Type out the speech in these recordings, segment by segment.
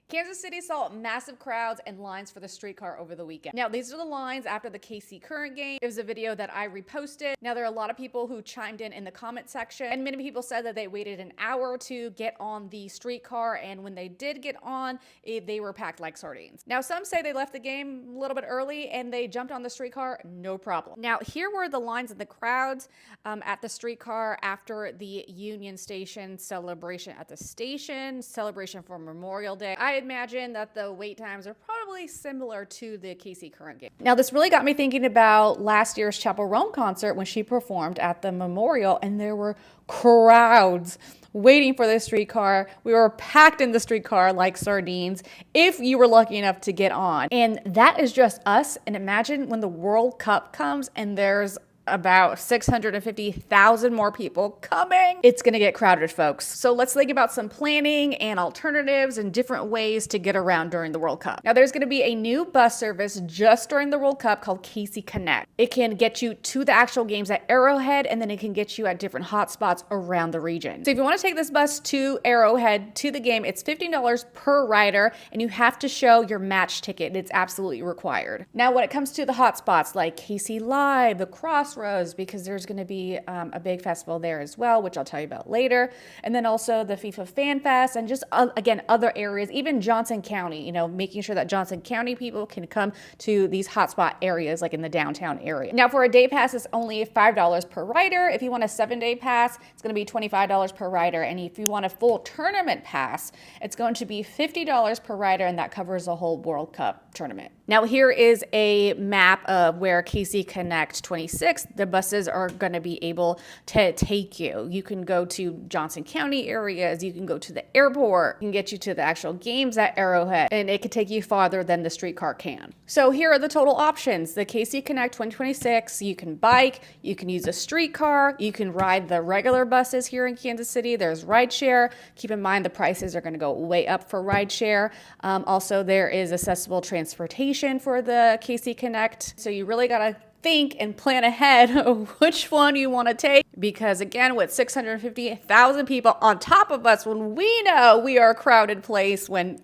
Kansas City saw massive crowds and lines for the streetcar over the weekend. Now, these are the lines after the KC Current game. It was a video that I reposted. Now, there are a lot of people who chimed in the comment section, and many people said that they waited an hour to get on the streetcar, and when they did get on, they were packed like sardines. Now, some say they left the game a little bit early and they jumped on the streetcar, no problem. Now, here were the lines and the crowds at the streetcar after the Union Station celebration at the station, celebration for Memorial Day. I imagine that the wait times are probably similar to the KC Current game. Now, this really got me thinking about last year's Chappell Roan concert when she performed at the Memorial, and there were crowds waiting for the streetcar. We were packed in the streetcar like sardines if you were lucky enough to get on. And that is just us. And imagine when the World Cup comes and there's about 650,000 more people coming. It's gonna get crowded, folks. So let's think about some planning and alternatives and different ways to get around during the World Cup. Now, there's gonna be a new bus service just during the World Cup called KC Connect. It can get you to the actual games at Arrowhead, and then it can get you at different hotspots around the region. So if you wanna take this bus to Arrowhead to the game, it's $15 per rider, and you have to show your match ticket. It's absolutely required. Now, when it comes to the hotspots like KC Live, the Crossroads, because there's going to be a big festival there as well, which I'll tell you about later. And then also the FIFA Fan Fest and just, again, other areas, even Johnson County, making sure that Johnson County people can come to these hotspot areas like in the downtown area. Now, for a day pass, it's only $5 per rider. If you want a 7-day pass, it's going to be $25 per rider. And if you want a full tournament pass, it's going to be $50 per rider, and that covers the whole World Cup tournament. Now, here is a map of where KC Connect 26, the buses are going to be able to take you. You can go to Johnson County areas, you can go to the airport, it can get you to the actual games at Arrowhead, and it could take you farther than the streetcar can. So here are the total options. The KC Connect 2026, you can bike, you can use a streetcar, you can ride the regular buses here in Kansas City. There's rideshare. Keep in mind the prices are going to go way up for rideshare. Also, there is accessible transportation for the KC Connect. So you really got to think and plan ahead of which one you want to take, because again, with 650,000 people on top of us, when we know we are a crowded place when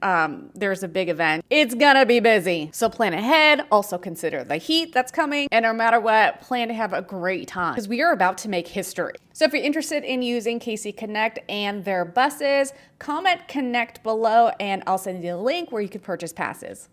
there's a big event, it's gonna be busy. So plan ahead. Also consider the heat that's coming, and no matter what, plan to have a great time because we are about to make history. So if you're interested in using KC Connect and their buses, comment Connect below and I'll send you a link where you can purchase passes.